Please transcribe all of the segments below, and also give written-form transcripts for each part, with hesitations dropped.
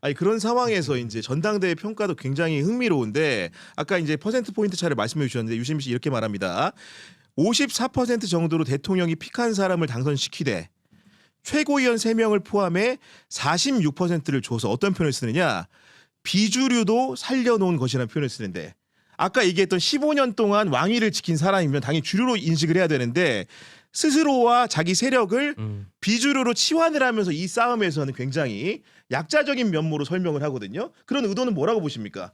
아니 그런 상황에서 이제 전당대회 평가도 굉장히 흥미로운데 아까 이제 퍼센트 포인트 차를 말씀해 주셨는데 유시민 씨 이렇게 말합니다. 54% 정도로 대통령이 픽한 사람을 당선시키되 최고위원 3명을 포함해 46%를 줘서 어떤 표현을 쓰느냐. 비주류도 살려놓은 것이라는 표현을 쓰는데 아까 얘기했던 15년 동안 왕위를 지킨 사람이면 당연히 주류로 인식을 해야 되는데 스스로와 자기 세력을 비주류로 치환을 하면서 이 싸움에서는 굉장히 약자적인 면모로 설명을 하거든요. 그런 의도는 뭐라고 보십니까?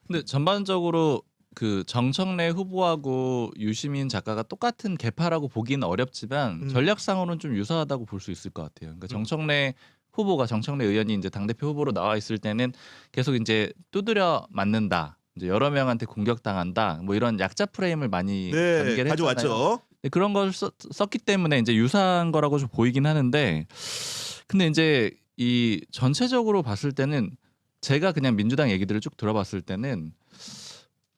근데 전반적으로 그 정청래 후보하고 유시민 작가가 똑같은 계파라고 보기는 어렵지만 전략상으로는 좀 유사하다고 볼 수 있을 것 같아요. 그러니까 정청래 후보가 정청래 의원이 이제 당대표 후보로 나와 있을 때는 계속 이제 두드려 맞는다. 이제 여러 명한테 공격당한다. 뭐 이런 약자 프레임을 많이 전개를 했잖아요. 가져왔죠. 그런 걸 썼기 때문에 이제 유사한 거라고 좀 보이긴 하는데 근데 이제 이 전체적으로 봤을 때는 제가 그냥 민주당 얘기들을 쭉 들어봤을 때는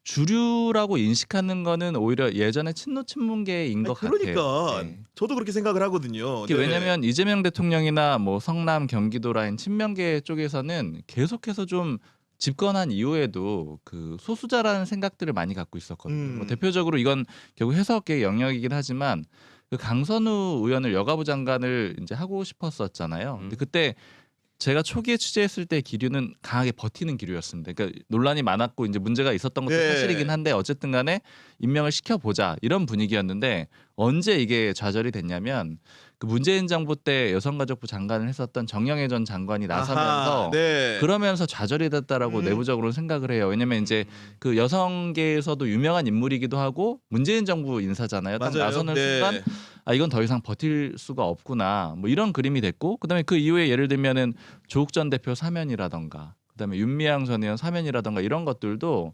주류라고 인식하는 거는 오히려 예전에 친노 친문계인 것 그러니까 같아요. 네. 저도 그렇게 생각을 하거든요. 네. 왜냐하면 이재명 대통령이나 뭐 성남 경기도 라인 친명계 쪽에서는 계속해서 좀 집권한 이후에도 그 소수자라는 생각들을 많이 갖고 있었거든요. 뭐 대표적으로 이건 결국 해석의 영역이긴 하지만 그 강선우 의원을 여가부 장관을 이제 하고 싶었었잖아요. 근데 그때 제가 초기에 취재했을 때 기류는 강하게 버티는 기류였습니다. 그러니까 논란이 많았고 이제 문제가 있었던 것도 사실이긴 한데 어쨌든 간에 임명을 시켜보자 이런 분위기였는데 언제 이게 좌절이 됐냐면 그 문재인 정부 때 여성가족부 장관을 했었던 정영애 전 장관이 나서면서 그러면서 좌절이 됐다라고 내부적으로 생각을 해요. 왜냐면 이제 그 여성계에서도 유명한 인물이기도 하고 문재인 정부 인사잖아요. 딱 나서는 순간 아 이건 더 이상 버틸 수가 없구나. 뭐 이런 그림이 됐고 그다음에 그 이후에 예를 들면은 조국 전 대표 사면이라던가 그다음에 윤미향 전 의원 사면이라던가 이런 것들도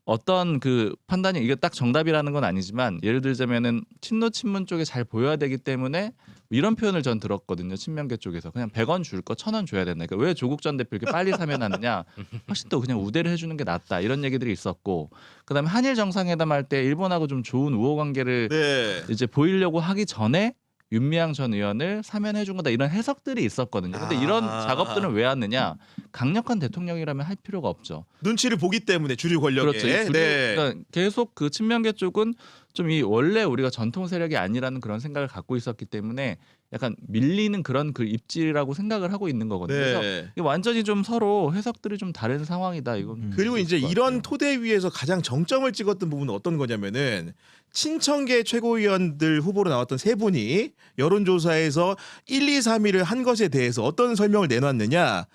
어떤 그 판단이 이게 딱 정답이라는 건 아니지만 예를 들자면은 친노 친문 쪽에 잘 보여야 되기 때문에 이런 표현을 전 들었거든요. 친명계 쪽에서 그냥 100원 줄 거 1000원 줘야 된다. 그러니까 왜 조국 전 대표 이렇게 빨리 사면하느냐. 훨씬 더 그냥 우대를 해주는 게 낫다. 이런 얘기들이 있었고 그다음에 한일 정상회담 할 때 일본하고 좀 좋은 우호 관계를 이제 보이려고 하기 전에 윤미향 전 의원을 사면해 준 거다 이런 해석들이 있었거든요. 근데 이런 작업들은 왜 하느냐? 강력한 대통령이라면 할 필요가 없죠. 눈치를 보기 때문에 주류 권력에. 그렇죠. 그러니까 계속 그 친명계 쪽은 좀 이 원래 우리가 전통 세력이 아니라는 그런 생각을 갖고 있었기 때문에 약간 밀리는 그런 그 입지라고 생각을 하고 있는 거거든요. 그래서 이게 완전히 좀 서로 해석들이 좀 다른 상황이다. 이건 그리고 이제 이런 토대 위에서 가장 정점을 찍었던 부분은 어떤 거냐면은 친청계 최고위원들 후보로 나왔던 3분이 여론조사에서 1, 2, 3위를 한 것에 대해서 어떤 설명을 내놨느냐.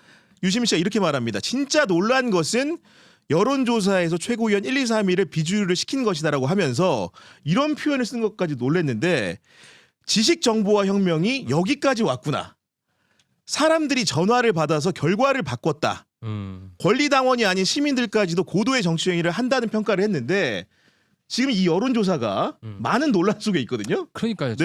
유시민 씨가 이렇게 말합니다. 진짜 놀란 것은 여론조사에서 최고위원 1, 2, 3위를 비주류를 시킨 것이다라고 하면서 이런 표현을 쓴 것까지 놀랐는데 지식정보화 혁명이 여기까지 왔구나. 사람들이 전화를 받아서 결과를 바꿨다. 권리당원이 아닌 시민들까지도 고도의 정치행위를 한다는 평가를 했는데 지금 이 여론조사가 많은 논란 속에 있거든요. 그러니까요.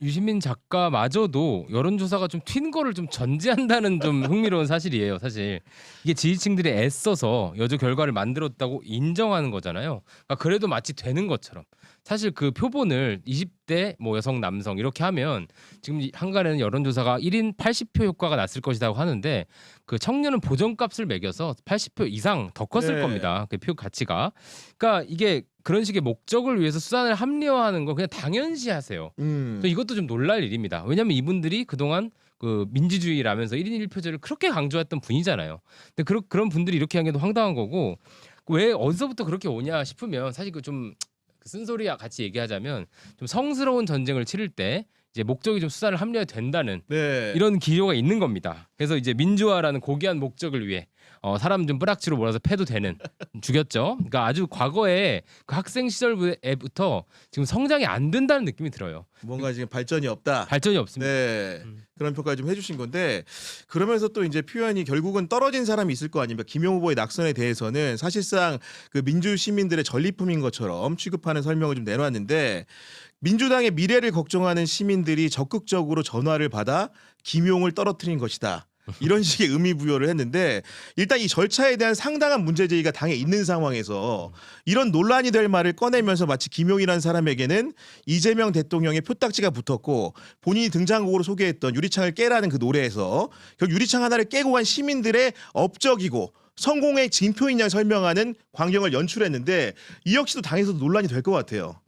유시민 작가마저도 여론조사가 좀 튄 거를 좀 전제한다는 좀 흥미로운 사실이에요. 사실 이게 지지층들이 애써서 여주 결과를 만들었다고 인정하는 거잖아요. 그러니까 그래도 마치 되는 것처럼 사실 그 표본을 20대 뭐 여성 남성 이렇게 하면 지금 한간에는 여론조사가 1인 80표 효과가 났을 것이라고 하는데 그 청년은 보정값을 매겨서 80표 이상 더 컸을 겁니다. 그 표 가치가. 그러니까 이게 그런 식의 목적을 위해서 수단을 합리화하는 건 그냥 당연시하세요. 그래서 이것도 좀 놀랄 일입니다. 왜냐하면 이분들이 그동안 그 민주주의라면서 1인 1표제를 그렇게 강조했던 분이잖아요. 근데 그런 분들이 이렇게 한 게 황당한 거고 왜 어디서부터 그렇게 오냐 싶으면 사실 그 좀 쓴소리와 같이 얘기하자면 좀 성스러운 전쟁을 치를 때 이제 목적이 좀 수단을 합리화 된다는 이런 기조가 있는 겁니다. 그래서 이제 민주화라는 고귀한 목적을 위해 사람 좀 뿌락치로 몰아서 패도 되는 죽였죠. 그러니까 아주 과거에 그 학생 시절부터 지금 성장이 안 된다는 느낌이 들어요. 뭔가 지금 발전이 없다. 발전이 없습니다. 그런 평가를 좀 해주신 건데 그러면서 또 이제 표현이 결국은 떨어진 사람이 있을 거 아닙니까? 김용 후보의 낙선에 대해서는 사실상 그 민주 시민들의 전리품인 것처럼 취급하는 설명을 좀 내놓았는데 민주당의 미래를 걱정하는 시민들이 적극적으로 전화를 받아 김용을 떨어뜨린 것이다. 이런 식의 의미 부여를 했는데 일단 이 절차에 대한 상당한 문제 제기가 당에 있는 상황에서 이런 논란이 될 말을 꺼내면서 마치 김용이라는 사람에게는 이재명 대통령의 표딱지가 붙었고 본인이 등장곡으로 소개했던 유리창을 깨라는 그 노래에서 결국 유리창 하나를 깨고 간 시민들의 업적이고 성공의 징표인 양 설명하는 광경을 연출했는데 이 역시도 당에서도 논란이 될 것 같아요.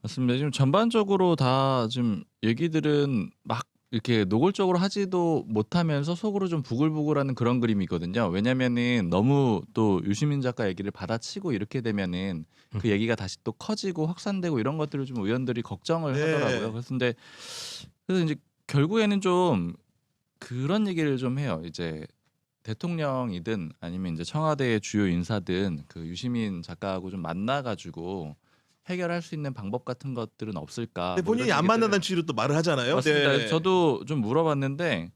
맞습니다. 지금 전반적으로 다 지금 얘기들은 막 이렇게 노골적으로 하지도 못하면서 속으로 좀 부글부글하는 그런 그림이거든요. 왜냐면은 너무 또 유시민 작가 얘기를 받아치고 이렇게 되면은 그 얘기가 다시 또 커지고 확산되고 이런 것들을 좀 의원들이 걱정을 네. 하더라고요. 그래서 이제 결국에는 좀 그런 얘기를 좀 해요. 이제 대통령이든 아니면 이제 청와대의 주요 인사든 그 유시민 작가하고 좀 만나가지고 해결할 수 있는 방법 같은 것들은 없을까? 근데 뭐 본인이 이런 안 얘기들을- 만난다는 취지로 또 말을 하잖아요. 맞습니다. 네. 저도 좀 물어봤는데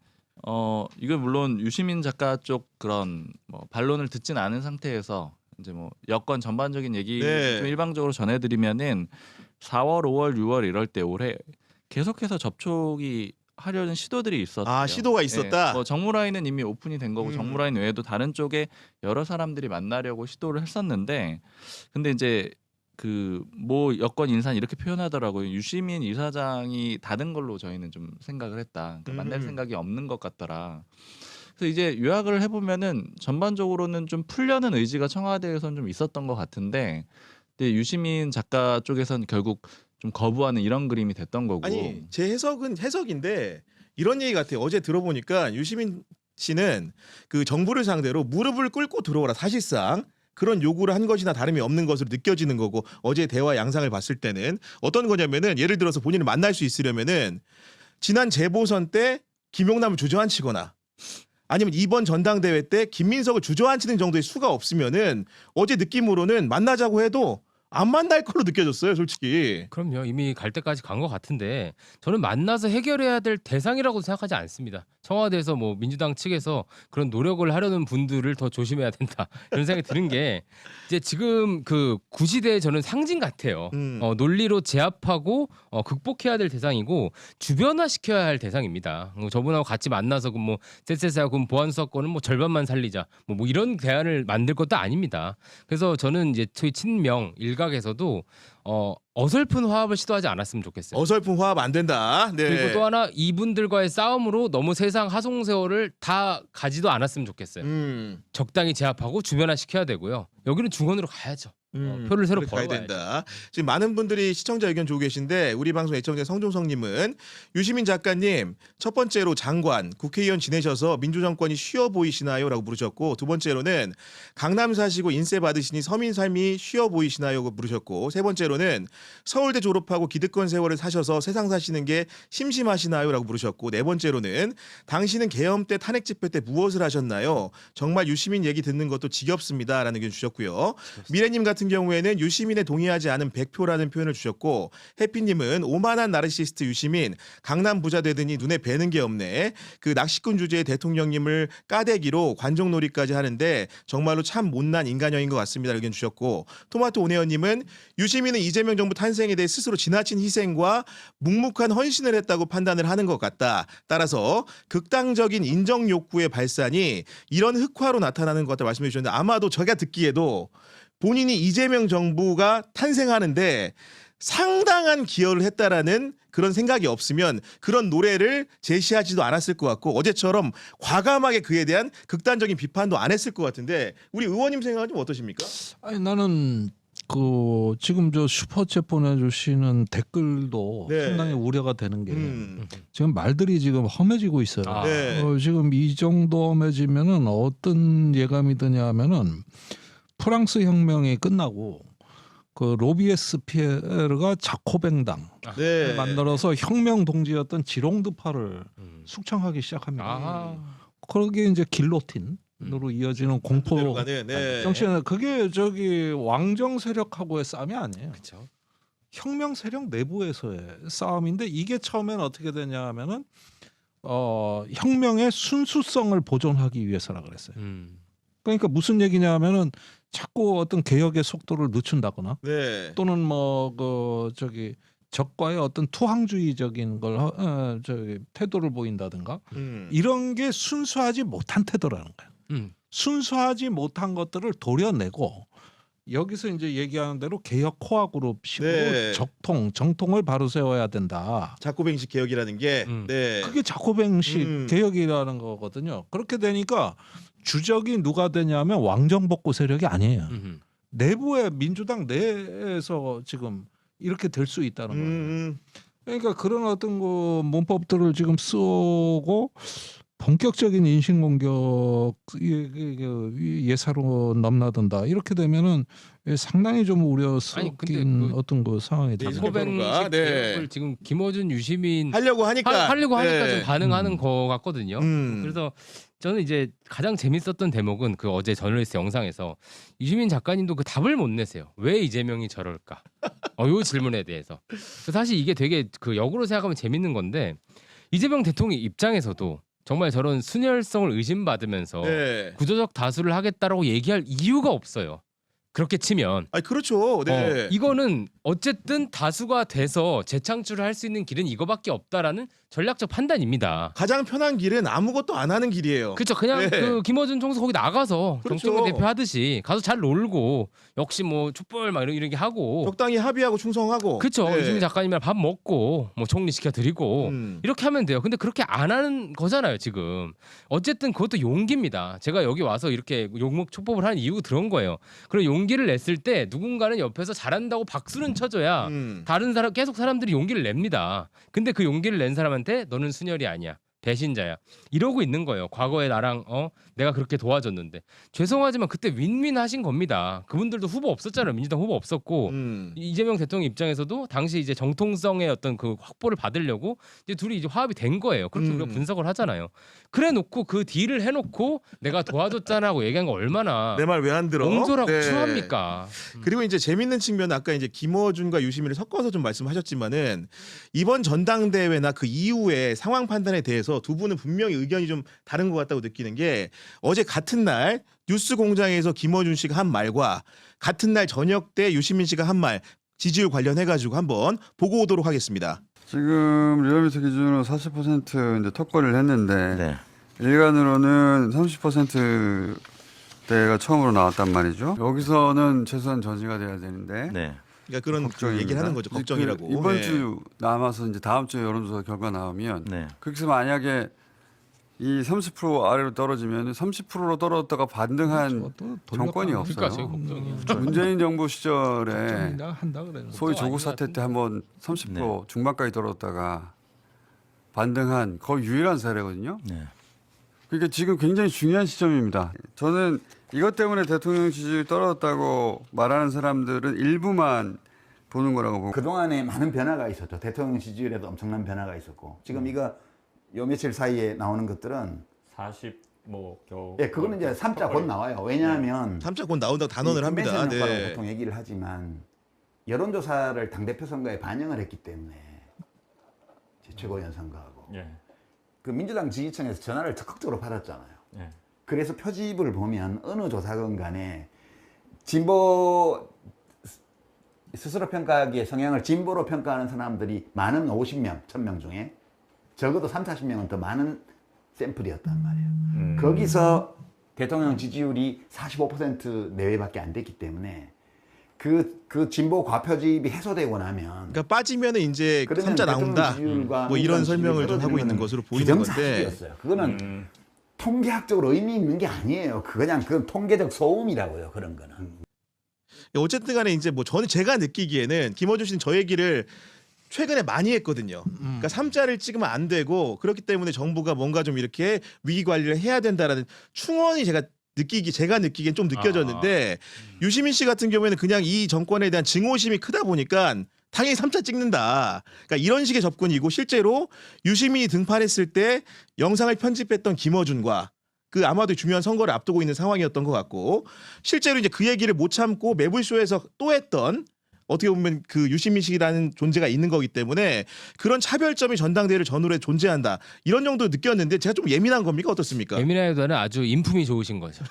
이거 물론 유시민 작가 쪽 그런 뭐 반론을 듣진 않은 상태에서 이제 뭐 여권 전반적인 얘기 네. 좀 일방적으로 전해드리면은 4월, 5월, 6월 이럴 때 올해 계속해서 접촉이 하려는 시도들이 있었어요. 아, 시도가 있었다? 뭐 정무라인은 이미 오픈이 된 거고 음. 정무라인 외에도 다른 쪽에 여러 사람들이 만나려고 시도를 했었는데 근데 이제 그 뭐 여권 인사는 이렇게 표현하더라고요. 유시민 이사장이 닫은 걸로 저희는 좀 생각을 했다. 그러니까 만날 생각이 없는 것 같더라. 그래서 이제 요약을 해보면은 전반적으로는 좀 풀려는 의지가 청와대에서는 좀 있었던 것 같은데, 근데 유시민 작가 쪽에서는 결국 좀 거부하는 이런 그림이 됐던 거고. 아니 제 해석은 해석인데 이런 얘기 같아요. 어제 들어보니까 유시민 씨는 그 정부를 상대로 무릎을 꿇고 들어오라 사실상 그런 요구를 한 것이나 다름이 없는 것으로 느껴지는 거고 어제 대화 양상을 봤을 때는 어떤 거냐면은 예를 들어서 본인을 만날 수 있으려면은 지난 재보선 때 김용남을 주저앉히거나 아니면 이번 전당대회 때 김민석을 주저앉히는 정도의 수가 없으면은 어제 느낌으로는 만나자고 해도 안 만날 걸로 느껴졌어요, 솔직히. 그럼요. 이미 갈 때까지 간 것 같은데 저는 만나서 해결해야 될 대상이라고 생각하지 않습니다. 청와대에서 뭐 민주당 측에서 그런 노력을 하려는 분들을 더 조심해야 된다 이런 생각이 드는 게 이제 지금 그 구시대의 저는 상징 같아요. 논리로 제압하고 극복해야 될 대상이고 주변화시켜야 할 대상입니다. 저분하고 같이 만나서 뭐 쎄쎄쎄하고 보안 수사권은 뭐 절반만 살리자 뭐 이런 대안을 만들 것도 아닙니다. 그래서 저는 이제 저희 친명 일각에서도 어설픈 화합을 시도하지 않았으면 좋겠어요. 어설픈 화합 안 된다. 네. 그리고 또 하나 이분들과의 싸움으로 너무 세상 하송세월을 다 가지도 않았으면 좋겠어요. 적당히 제압하고 주변화시켜야 되고요. 여기는 중원으로 가야죠. 표를 새로 그렇게 가야 벌어가야죠. 된다. 지금 많은 분들이 시청자 의견 주고 계신데 우리 방송 애청자 성종성님은 유시민 작가님 첫 번째로 장관 국회의원 지내셔서 민주정권이 쉬워 보이시나요?라고 물으셨고 두 번째로는 강남 사시고 인세 받으시니 서민 삶이 쉬워 보이시나요?고 물으셨고 세 번째로는 서울대 졸업하고 기득권 세월을 사셔서 세상 사시는 게 심심하시나요?라고 물으셨고 네 번째로는 당신은 계엄 때 탄핵 집회 때 무엇을 하셨나요? 정말 유시민 얘기 듣는 것도 지겹습니다라는 의견 주셨고요. 미래님 같은 경우에는 유시민에 동의하지 않은 100표라는 표현을 주셨고 해피님은 오만한 나르시스트 유시민 강남 부자 되더니 눈에 뵈는 게 없네. 그 낚시꾼 주제의 대통령님을 까대기로 관종놀이까지 하는데 정말로 참 못난 인간형인 것 같습니다. 의견 주셨고 토마토 오네어님은 유시민은 이재명 정부 탄생에 대해 스스로 지나친 희생과 묵묵한 헌신을 했다고 판단을 하는 것 같다. 따라서 극단적인 인정 욕구의 발산이 이런 흑화로 나타나는 것 같다 말씀해 주셨는데 아마도 제가 듣기에도 본인이 이재명 정부가 탄생하는데 상당한 기여를 했다라는 그런 생각이 없으면 그런 노래를 제시하지도 않았을 것 같고 어제처럼 과감하게 그에 대한 극단적인 비판도 안 했을 것 같은데 우리 의원님 생각은 좀 어떠십니까? 아니 나는 그 지금 저 슈퍼챗 보내주시는 댓글도 네. 상당히 우려가 되는 게 지금 말들이 지금 험해지고 있어요. 아. 네. 지금 이 정도 험해지면은 어떤 예감이 드냐면은 프랑스 혁명이 끝나고 그 로비에스피에르가 자코뱅당 네. 만들어서 혁명 동지였던 지롱드파를 숙청하기 시작합니다. 아. 그러게 이제 길로틴으로 이어지는 공포 가는, 네. 정치는 그게 저기 왕정 세력하고의 싸움이 아니에요. 그렇죠. 혁명 세력 내부에서의 싸움인데 이게 처음엔 어떻게 되냐 하면은 혁명의 순수성을 보존하기 위해서라 그랬어요. 그러니까 무슨 얘기냐 하면은 자꾸 어떤 개혁의 속도를 늦춘다거나 네. 또는 뭐 그 저기 적과의 어떤 투항주의적인 걸 태도를 보인다든가 이런 게 순수하지 못한 태도라는 거예요. 순수하지 못한 것들을 도려내고 여기서 이제 얘기하는 대로 개혁 코어 그룹식으로 네. 정통을 바로 세워야 된다. 자코뱅식 개혁이라는 게 네. 그게 자코뱅식 개혁이라는 거거든요. 그렇게 되니까 주적이 누가 되냐면 왕정복고 세력이 아니에요. 내부의 민주당 내에서 지금 이렇게 될 수 있다는 거예요. 그러니까 그런 어떤 그 문법들을 지금 쓰고 본격적인 인신 공격 예사로 넘나든다. 이렇게 되면은 상당히 좀 우려스럽긴 어떤 그 상황이 네, 됩니다. 자코뱅식 네. 개혁을 지금 김어준, 유시민 하려고 하니까 하려고 하니까 네. 좀 반응하는 거 같거든요. 그래서 저는 이제 가장 재밌었던 대목은 그 어제 저널리스트 영상에서 유시민 작가님도 그 답을 못 내세요. 왜 이재명이 저럴까? 요 질문에 대해서. 사실 이게 되게 그 역으로 생각하면 재밌는 건데 이재명 대통령 입장에서도 정말 저런 순혈성을 의심받으면서 네. 구조적 다수를 하겠다라고 얘기할 이유가 없어요. 그렇게 치면 아 그렇죠. 네. 이거는 어쨌든 다수가 돼서 재창출을 할 수 있는 길은 이거밖에 없다라는 전략적 판단입니다. 가장 편한 길은 아무것도 안 하는 길이에요. 그렇죠. 그냥 네. 그 김어준 총수 거기 나가서 그렇죠. 정청래 대표 하듯이 가서 잘 놀고 역시 뭐 촛불 막 이렇게 하고 적당히 합의하고 충성하고. 그렇죠. 네. 유시민 작가님이랑 밥 먹고 뭐 총리 시켜드리고 이렇게 하면 돼요. 근데 그렇게 안 하는 거잖아요 지금. 어쨌든 그것도 용기입니다. 제가 여기 와서 이렇게 용목 촉법을 하는 이유가 그런 거예요. 그런 용기를 냈을 때 누군가는 옆에서 잘한다고 박수는 쳐줘야 다른 사람 계속 사람들이 용기를 냅니다. 근데 그 용기를 낸 사람한테 너는 순혈이 아니야. 배신자야. 이러고 있는 거예요. 과거에 나랑 내가 그렇게 도와줬는데 죄송하지만 그때 윈윈 하신 겁니다. 그분들도 후보 없었잖아요. 민주당 후보 없었고 이재명 대통령 입장에서도 당시 이제 정통성의 어떤 그 확보를 받으려고 이제 둘이 이제 화합이 된 거예요. 그렇게 우리가 분석을 하잖아요. 그래놓고 그 딜을 해놓고 내가 도와줬잖아고 얘기한 거 얼마나 내 말 왜 안 들어? 옹졸하고 네. 추합니까? 그리고 이제 재밌는 측면은 아까 이제 김어준과 유시민을 섞어서 좀 말씀하셨지만은 이번 전당대회나 그 이후의 상황 판단에 대해서 두 분은 분명히 의견이 좀 다른 것 같다고 느끼는 게 어제 같은 날 뉴스공장에서 김어준 씨가 한 말과 같은 날 저녁 때 유시민 씨가 한 말 지지율 관련해 가지고 한번 보고 오도록 하겠습니다. 지금 리얼미터 기준으로 40% 이제 턱걸이를 했는데 네. 일간으로는 30%대가 처음으로 나왔단 말이죠. 여기서는 최소한 저지가 돼야 되는데 네. 그러니까 그런 그 얘기를 하는 거죠. 걱정이라고. 이번 네. 주 남아서 이제 다음 주 여론조사 결과 나오면 네. 그렇게 만약에 이 30% 아래로 떨어지면 30%로 떨어졌다가 반등한 정권이 없어요. 그러니까 제가 걱정이에요. 문재인 정부 시절에 한다 그래요. 소위 또 조국 아닌 것 사태 때 한번 30% 네. 중반까지 떨어졌다가 반등한 거의 유일한 사례거든요. 네. 그러니까 지금 굉장히 중요한 시점입니다. 저는 이것 때문에 대통령 지지율이 떨어졌다고 말하는 사람들은 일부만 보는 거라고 보고 그동안에 많은 변화가 있었죠. 대통령 지지율에도 엄청난 변화가 있었고 지금 이거 요 며칠 사이에 나오는 것들은 40 뭐 겨우 예, 그거는 이제 3자 곧 나와요. 왜냐하면 삼자 곧 나온다고 단언을 합니다. 컨벤션 효과라고 네. 보통 얘기를 하지만 여론조사를 당대표 선거에 반영을 했기 때문에 제 최고위원 선거하고 예. 그 민주당 지지층에서 전화를 적극적으로 받았잖아요. 예. 그래서 표집을 보면 어느 조사건 간에 진보 스스로 평가하기에 성향을 진보로 평가하는 사람들이 많은 50명, 1000명 중에 적어도 30-40명은 더 많은 샘플이었단 말이에요. 거기서 대통령 지지율이 45% 내외밖에 안 됐기 때문에 그 진보 과표집이 해소되고 나면 그러니까 빠지면은 이제 그러면 삼자 나온다. 대통령 지지율과 뭐 이런 민주당 설명을 좀 지지율이 하고 있는 떨어지는 것으로 보이는 건데. 기정사실이었어요. 그거는 통계학적으로 의미 있는 게 아니에요. 그건 통계적 소음이라고요. 그런 거는. 어쨌든 간에 이제 뭐 저는 제가 느끼기에는 김어준 씨는 저 얘기를 최근에 많이 했거든요. 그러니까 삼자를 찍으면 안 되고 그렇기 때문에 정부가 뭔가 좀 이렇게 위기 관리를 해야 된다라는 충원이 제가 느끼기엔 좀 느껴졌는데 유시민 씨 같은 경우에는 그냥 이 정권에 대한 증오심이 크다 보니까 당연히 삼자 찍는다. 그러니까 이런 식의 접근이고 실제로 유시민이 등판했을 때 영상을 편집했던 김어준과 그 아마도 중요한 선거를 앞두고 있는 상황이었던 것 같고 실제로 이제 그 얘기를 못 참고 매불쇼에서 또 했던 어떻게 보면 그 유시민 씨라는 존재가 있는 거기 때문에 그런 차별점이 전당대회를 전후로 존재한다. 이런 정도 느꼈는데 제가 좀 예민한 겁니까? 어떻습니까? 예민하기보다는 아주 인품이 좋으신 거죠.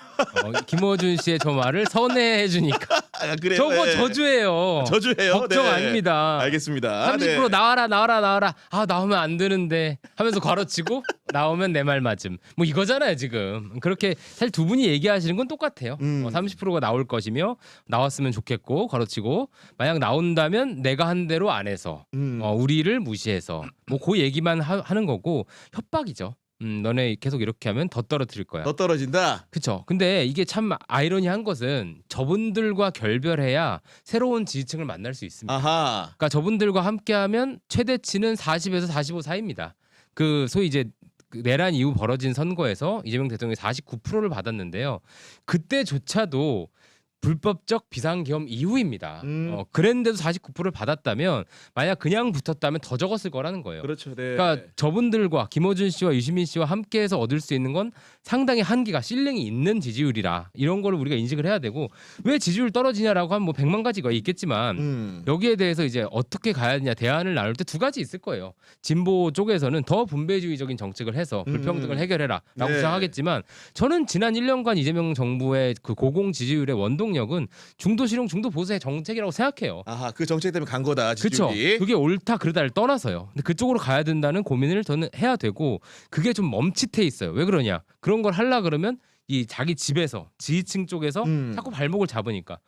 김어준 씨의 저 말을 선회해 주니까 그래요. 저거 네. 저주예요. 저주예요. 걱정 네. 아닙니다. 알겠습니다. 30% 네. 나와라. 아 나오면 안 되는데 하면서 괄호치고 나오면 내 말 맞음. 뭐 이거잖아요 지금. 그렇게 사실 두 분이 얘기하시는 건 똑같아요. 30%가 나올 것이며 나왔으면 좋겠고 괄호치고 만약 나온다면 내가 한 대로 안 해서 우리를 무시해서 뭐 그 얘기만 하는 거고 협박이죠. 너네 계속 이렇게 하면 더 떨어뜨릴 거야. 너 떨어진다. 그쵸. 근데 이게 참 아이러니한 것은 저분들과 결별해야 새로운 지지층을 만날 수 있습니다. 아하. 그러니까 저분들과 함께하면 최대치는 40에서 45 사이입니다. 그 소위 이제 그 내란 이후 벌어진 선거에서 이재명 대통령이 49%를 받았는데요. 그때조차도 불법적 비상계엄 이후입니다. 그랬는데도 49%를 받았다면 만약 그냥 붙었다면 더 적었을 거라는 거예요. 그렇죠. 네. 그러니까 저분들과 김어준 씨와 유시민 씨와 함께해서 얻을 수 있는 건 상당히 한계가 실링이 있는 지지율이라 이런 걸 우리가 인식을 해야 되고 왜 지지율 떨어지냐라고 하면 뭐 100만 가지가 있겠지만 여기에 대해서 이제 어떻게 가야 되냐 대안을 나눌 때 두 가지 있을 거예요. 진보 쪽에서는 더 분배주의적인 정책을 해서 불평등을 해결해라라고 네. 주장하겠지만 저는 지난 1년간 이재명 정부의 그 고공 지지율의 원동력은 중도 실용 중도 보수의 정책이라고 생각해요. 아하, 그 정책 때문에 간 거다. 그렇죠. 지지율이. 그게 옳다 그르다를 떠나서요. 근데 그쪽으로 가야 된다는 고민을 저는 해야 되고 그게 좀 멈칫해 있어요. 왜 그러냐? 그런 걸 하려 그러면 이 자기 집에서 지지층 쪽에서 자꾸 발목을 잡으니까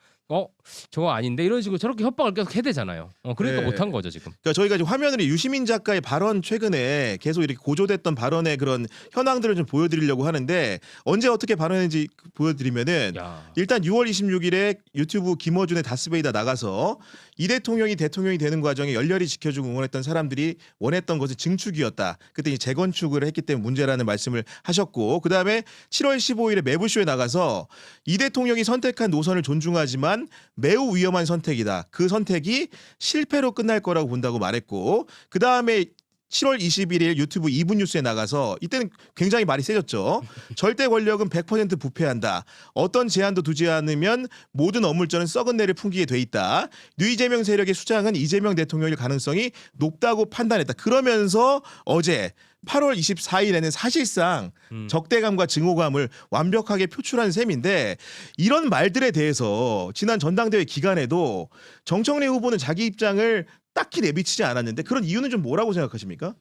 저거 아닌데 이런 식으로 저렇게 협박을 계속 해야 되잖아요. 그러니까 네. 못한 거죠 지금. 그러니까 저희가 지금 화면으로 유시민 작가의 발언 최근에 계속 이렇게 고조됐던 발언의 그런 현황들을 좀 보여드리려고 하는데 언제 어떻게 발언했는지 보여드리면은 야. 일단 6월 26일에 유튜브 김어준의 다스베이다 나가서 이 대통령이 되는 과정에 열렬히 지켜주고 응원했던 사람들이 원했던 것은 증축이었다. 그때 이 재건축을 했기 때문에 문제라는 말씀을 하셨고 그다음에 7월 15일에 매부쇼에 나가서 이 대통령이 선택한 노선을 존중하지만 매우 위험한 선택이다. 그 선택이 실패로 끝날 거라고 본다고 말했고 그다음에 7월 21일 유튜브 2분 뉴스에 나가서 이때는 굉장히 말이 세졌죠. 절대 권력은 100% 부패한다. 어떤 제한도 두지 않으면 모든 어물전은 썩은 내를 풍기게 돼 있다. 뉴이재명 세력의 수장은 이재명 대통령일 가능성이 높다고 판단했다. 그러면서 어제 8월 24일에는 사실상 적대감과 증오감을 완벽하게 표출한 셈인데 이런 말들에 대해서 지난 전당대회 기간에도 정청래 후보는 자기 입장을 딱히 내비치지 않았는데 그런 이유는 좀 뭐라고 생각하십니까?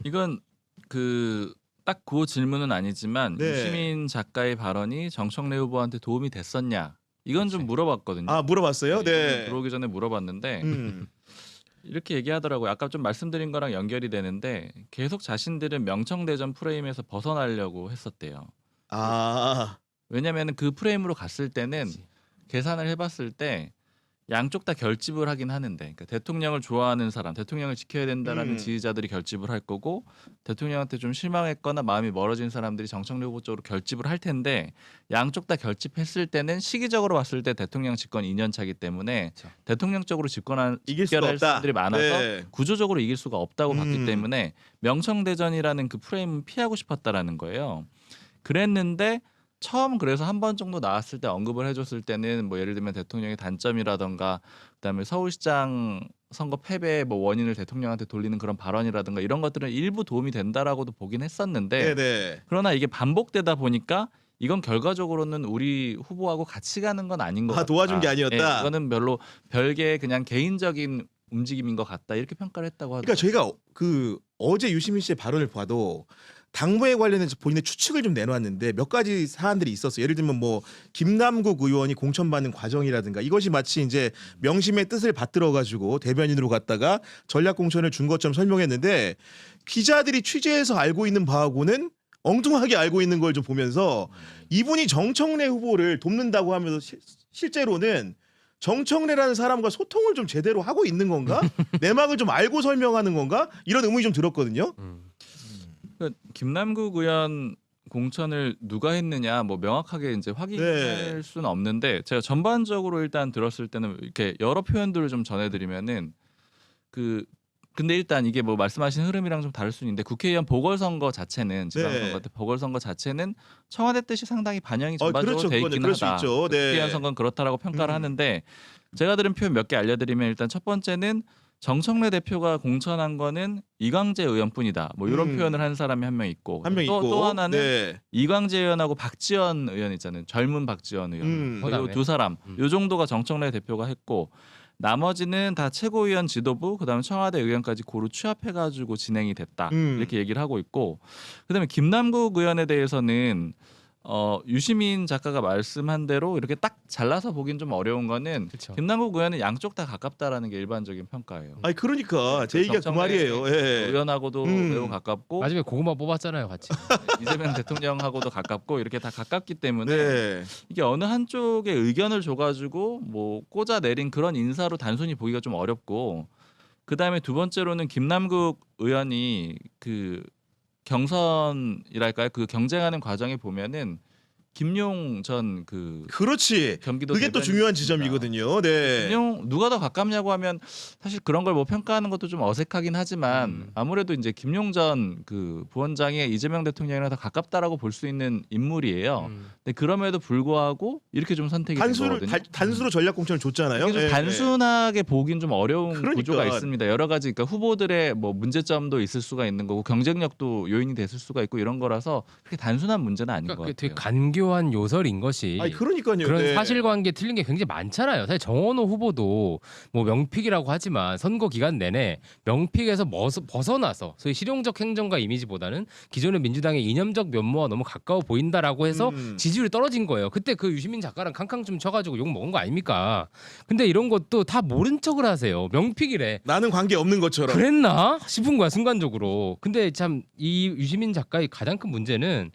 이건 딱 그 질문은 아니지만 네. 유시민 작가의 발언이 정청래 후보한테 도움이 됐었냐? 이건 좀 물어봤거든요. 아 물어봤어요? 이거는 네. 들어오기 전에 물어봤는데 이렇게 얘기하더라고요. 아까 좀 말씀드린 거랑 연결이 되는데 계속 자신들은 명청대전 프레임에서 벗어나려고 했었대요. 아 왜냐하면 그 프레임으로 갔을 때는 계산을 해봤을 때 양쪽 다 결집을 하긴 하는데 그러니까 대통령을 좋아하는 사람, 대통령을 지켜야 된다라는 지지자들이 결집을 할 거고 대통령한테 좀 실망했거나 마음이 멀어진 사람들이 정청래 후보 쪽으로 결집을 할 텐데 양쪽 다 결집했을 때는 시기적으로 봤을 때 대통령 집권 2년 차기 때문에 그렇죠. 대통령 쪽으로 이길 수가 집결할 없다. 사람들이 많아서 네. 구조적으로 이길 수가 없다고 봤기 때문에 명청대전이라는 그 프레임을 피하고 싶었다라는 거예요. 그랬는데 처음 그래서 한 번 정도 나왔을 때 언급을 해줬을 때는 뭐 예를 들면 대통령의 단점이라던가 그다음에 서울시장 선거 패배의 뭐 원인을 대통령한테 돌리는 그런 발언이라든가 이런 것들은 일부 도움이 된다라고도 보긴 했었는데 네네. 그러나 이게 반복되다 보니까 이건 결과적으로는 우리 후보하고 같이 가는 건 아닌 것 같다. 도와준 게 아니었다. 예, 이거는 별로 별개의 그냥 개인적인 움직임인 것 같다 이렇게 평가를 했다고 하더라고요. 그러니까 저희가 그 어제 유시민 씨의 발언을 봐도 당무에 관련해서 본인의 추측을 좀 내놓았는데 몇 가지 사안들이 있었어요. 예를 들면 뭐 김남국 의원이 공천받는 과정이라든가 이것이 마치 이제 명심의 뜻을 받들어 가지고 대변인으로 갔다가 전략 공천을 준 것처럼 설명했는데 기자들이 취재해서 알고 있는 바하고는 엉뚱하게 알고 있는 걸 좀 보면서 이분이 정청래 후보를 돕는다고 하면서 실제로는 정청래라는 사람과 소통을 좀 제대로 하고 있는 건가? 내막을 좀 알고 설명하는 건가? 이런 의문이 좀 들었거든요. 그러니까 김남국 의원 공천을 누가 했느냐 뭐 명확하게 이제 확인할 네. 수는 없는데 제가 전반적으로 일단 들었을 때는 이렇게 여러 표현들을 좀 전해드리면은 근데 일단 이게 뭐 말씀하신 흐름이랑 좀 다를 수는 있는데 국회의원 보궐선거 자체는 지방선거 때 보궐선거 자체는 청와대 뜻이 상당히 반영이 전반적으로 그렇죠. 돼 그거는 있긴 그럴 수 하다. 있죠. 네. 국회의원 선거는 그렇다라고 평가를 하는데 제가 들은 표현 몇 개 알려드리면 일단 첫 번째는 정청래 대표가 공천한 거는 이광재 의원뿐이다. 뭐 이런 음. 표현을 한 사람이 한 명 있고 한 명 있고 또 하나는 네. 이광재 의원하고 박지원 의원 있잖아요. 젊은 박지원 의원. 그리고 그다음에? 두 사람. 요 정도가 정청래 대표가 했고 나머지는 다 최고위원 지도부 그다음에 청와대 의원까지 고루 취합해가지고 진행이 됐다. 이렇게 얘기를 하고 있고 그다음에 김남국 의원에 대해서는 유시민 작가가 말씀한 대로 이렇게 딱 잘라서 보긴 좀 어려운 거는 그쵸. 김남국 의원은 양쪽 다 가깝다라는 게 일반적인 평가예요. 아니 그러니까 제 얘기가 그 정청래 말이에요. 예. 의원하고도 매우 가깝고 마지막에 고구마 뽑았잖아요, 같이. 이재명 대통령하고도 가깝고 이렇게 다 가깝기 때문에 네. 이게 어느 한쪽의 의견을 줘가지고 뭐 꽂아 내린 그런 인사로 단순히 보기가 좀 어렵고 그 다음에 두 번째로는 김남국 의원이 그 경선이랄까요 그 경쟁하는 과정에 보면은 김용 전 그 그렇지. 경기도 그게 또 대변인 중요한 있습니다. 지점이거든요. 네. 김용 누가 더 가깝냐고 하면 사실 그런 걸 뭐 평가하는 것도 좀 어색하긴 하지만 아무래도 이제 김용 전 그 부원장이 이재명 대통령이랑 더 가깝다라고 볼 수 있는 인물이에요. 근데 그럼에도 불구하고 이렇게 좀 선택이 된 거거든요. 단수로 전략 공천을 줬잖아요. 이게 좀 예, 단순하게 보긴 좀 어려운 그러니까. 구조가 있습니다. 여러 가지 그러니까 후보들의 뭐 문제점도 있을 수가 있는 거고 경쟁력도 요인이 됐을 수가 있고 이런 거라서 그렇게 단순한 문제는 아닌 그러니까 것 되게 같아요. 간교한 요설인 것이 아니 그러니까요. 그런 네. 사실관계 틀린 게 굉장히 많잖아요. 사실 정원호 후보도 뭐 명픽이라고 하지만 선거 기간 내내 명픽에서 벗어나서 소위 실용적 행정가 이미지보다는 기존의 민주당의 이념적 면모와 너무 가까워 보인다라고 해서 지지율이 떨어진 거예요. 그때 그 유시민 작가랑 캉캉 좀 쳐가지고 욕 먹은 거 아닙니까? 근데 이런 것도 다 모른 척을 하세요. 명픽이래. 나는 관계 없는 것처럼. 그랬나 싶은 거야 순간적으로. 근데 참 이 유시민 작가의 가장 큰 문제는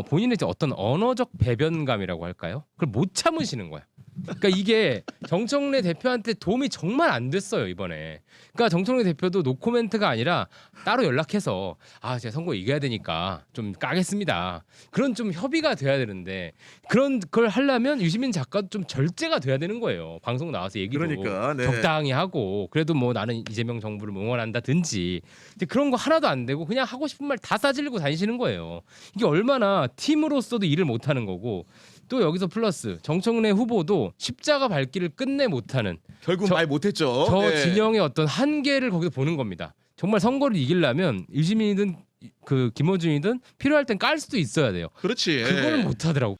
본인의 이제 어떤 언어적 배변감이라고 할까요? 그걸 못 참으시는 거야. 그러니까 이게 정청래 대표한테 도움이 정말 안 됐어요 이번에. 그러니까 정청래 대표도 노코멘트가 아니라 따로 연락해서 제가 선거 이겨야 되니까 좀 까겠습니다. 그런 좀 협의가 돼야 되는데 그런 걸 하려면 유시민 작가도 좀 절제가 돼야 되는 거예요. 방송 나와서 얘기도 그러니까, 네. 적당히 하고 그래도 뭐 나는 이재명 정부를 응원한다든지 근데 그런 거 하나도 안 되고 그냥 하고 싶은 말 다 싸질리고 다니시는 거예요. 이게 얼마나 팀으로서도 일을 못하는 거고 또 여기서 플러스 정청래 후보도 십자가 밟기를 끝내 못하는 결국 말 못했죠. 저 네. 진영의 어떤 한계를 거기서 보는 겁니다. 정말 선거를 이기려면 유시민이든 그 김어준이든 필요할 땐 깔 수도 있어야 돼요. 그렇지. 그거를 예. 못 하더라고.